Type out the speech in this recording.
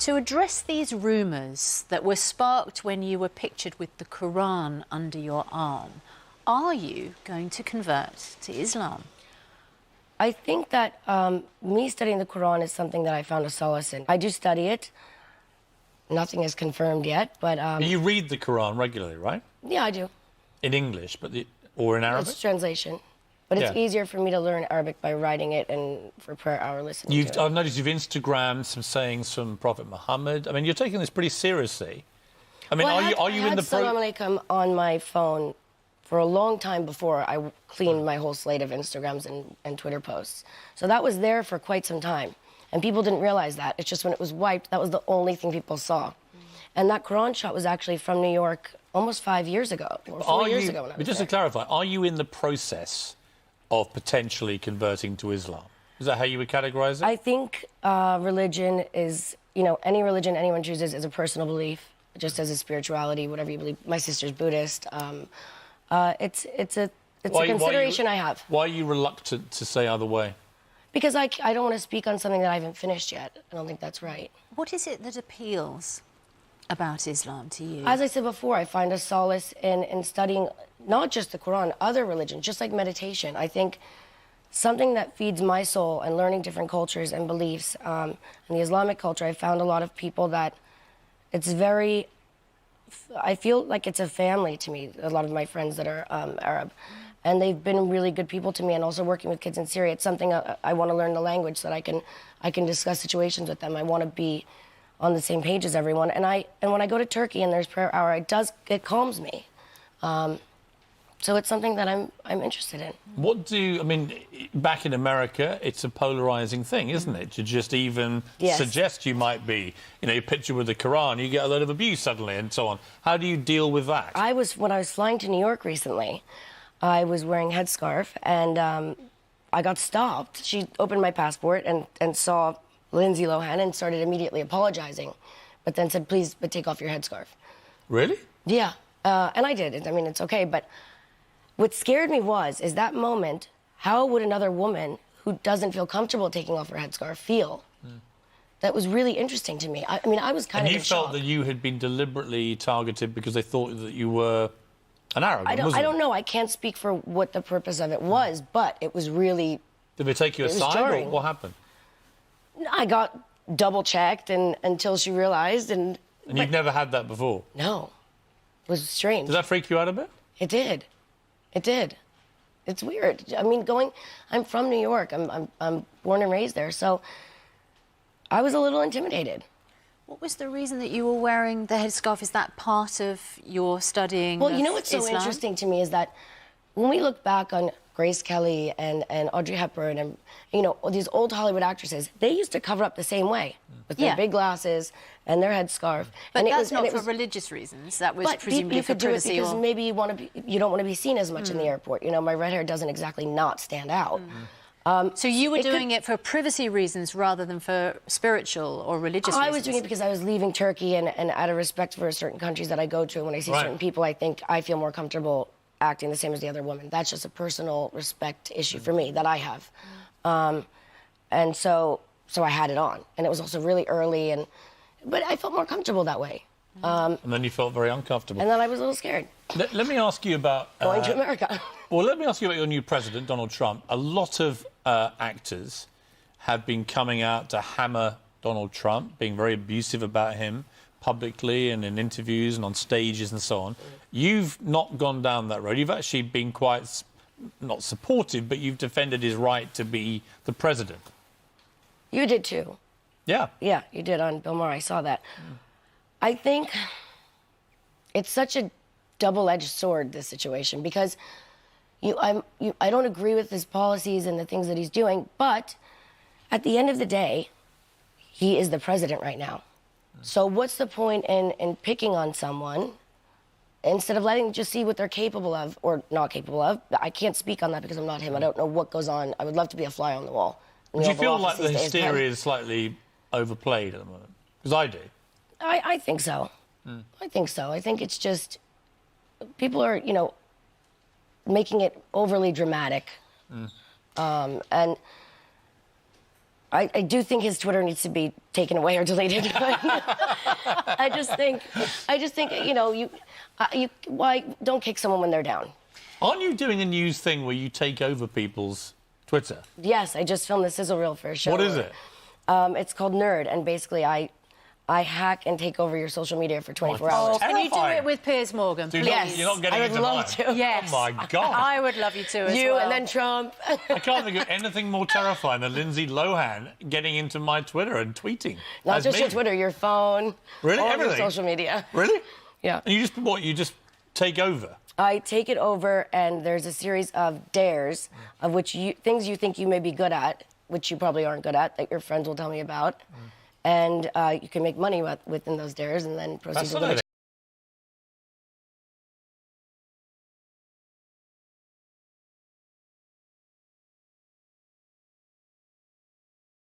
to address these rumours that were sparked when you were pictured with the Quran under your arm, are you going to convert to Islam? I think that me studying the Quran is something that I found a solace in. I do study it. Nothing is confirmed yet, but... You read the Quran regularly, right? Yeah, I do. In English, or in Arabic? It's translation. But it's easier for me to learn Arabic by writing it and for prayer hour listening to it. I've noticed you've Instagrammed some sayings from Prophet Muhammad. I mean, you're taking this pretty seriously. I mean, well, are you in the... Salam alaikum on my phone for a long time before I cleaned my whole slate of Instagrams and Twitter posts. So that was there for quite some time. And people didn't realize that. It's just when it was wiped, that was the only thing people saw. And that Quran shot was actually from New York almost 5 years ago, or 4 years ago when I was Just there. to clarify, are you in the process of potentially converting to Islam? Is that how you would categorize it? I think religion is, you know, any religion anyone chooses is a personal belief, just as a spirituality, whatever you believe. My sister's Buddhist. It's a consideration I have. Why are you reluctant to say either way? Because I don't want to speak on something that I haven't finished yet. I don't think that's right. What is it that appeals about Islam to you? As I said before, I find a solace in studying not just the Quran, other religions, just like meditation. I think something that feeds my soul and learning different cultures and beliefs. In the Islamic culture, I found a lot of people that it's very... I feel like it's a family to me, a lot of my friends that are Arab. And they've been really good people to me, and also working with kids in Syria. It's something I want to learn the language so that I can discuss situations with them. I want to be on the same page as everyone. And when I go to Turkey and there's prayer hour, it calms me. So it's something that I'm interested in. I mean, back in America, it's a polarizing thing, isn't it? To just even suggest you might be, you know, you picture with the Quran, you get a lot of abuse suddenly and so on. How do you deal with that? When I was flying to New York recently, I was wearing a headscarf, and I got stopped. She opened my passport and saw Lindsay Lohan and started immediately apologizing, but then said, please, but take off your headscarf. Really? Yeah, and I did. I mean, it's okay, but what scared me is that moment, how would another woman who doesn't feel comfortable taking off her headscarf feel? That was really interesting to me. I mean, I was kind of in shock. And you felt that you had been deliberately targeted because they thought that you were an Arab, a Muslim? I don't know. I can't speak for what the purpose of it was, but it was really... Did they take you aside, or what happened? I got double-checked until she realized, and you've never had that before? No. It was strange. Did that freak you out a bit? It did. It did. It's weird. I mean, I'm from New York. I'm born and raised there, so I was a little intimidated. What was the reason that you were wearing the headscarf? Is that part of your studying Well, you know what's so Islam? interesting to me is that when we look back on Grace Kelly and Audrey Hepburn and, you know, these old Hollywood actresses, they used to cover up the same way with their big glasses and their headscarf. But and that's not for religious reasons. That was presumably for privacy. You could do it because maybe you don't want to be seen as much in the airport. You know, my red hair doesn't exactly not stand out. So you were doing it for privacy reasons rather than for spiritual or religious reasons? I was doing it because I was leaving Turkey and out of respect for certain countries that I go to. When I see certain people, I think I feel more comfortable acting the same as the other women. That's just a personal respect issue for me that I have. And so I had it on. And it was also really early, but I felt more comfortable that way. And then you felt very uncomfortable. And then I was a little scared. Let me ask you about... going to America. Well, let me ask you about your new president, Donald Trump. A lot of actors have been coming out to hammer Donald Trump, being very abusive about him publicly and in interviews and on stages and so on. You've not gone down that road. You've actually been quite, not supportive, but you've defended his right to be the president. You did too. Yeah. Yeah, you did on Bill Maher. I saw that. I think it's such a double-edged sword, this situation, because I don't agree with his policies and the things that he's doing, but at the end of the day, he is the president right now. So what's the point in picking on someone instead of letting just see what they're capable of or not capable of? I can't speak on that because I'm not him. I don't know what goes on. I would love to be a fly on the wall. Do you feel like the hysteria is slightly overplayed at the moment? Because I do. I think so. I think so. I think it's just people are, you know, making it overly dramatic. And I do think his Twitter needs to be taken away or deleted. I just think, why don't kick someone when they're down? Aren't you doing a news thing where you take over people's Twitter? Yes, I just filmed the sizzle reel for a show. What is it? It's called Nerd, and basically I hack and take over your social media for 24 hours. Can you do it with Piers Morgan, please? Yes, you're not getting I would into love mine. to. Yes. Oh, my God. I would love you to as well. You and then Trump. I can't think of anything more terrifying than Lindsay Lohan getting into my Twitter and tweeting. Not as just me. your Twitter, your phone. Really? All Everything? your social media. Really? Yeah. And you just take over? I take it over, and there's a series of dares, of which things you think you may be good at, which you probably aren't good at, that your friends will tell me about. And you can make money within those dares and then proceed to live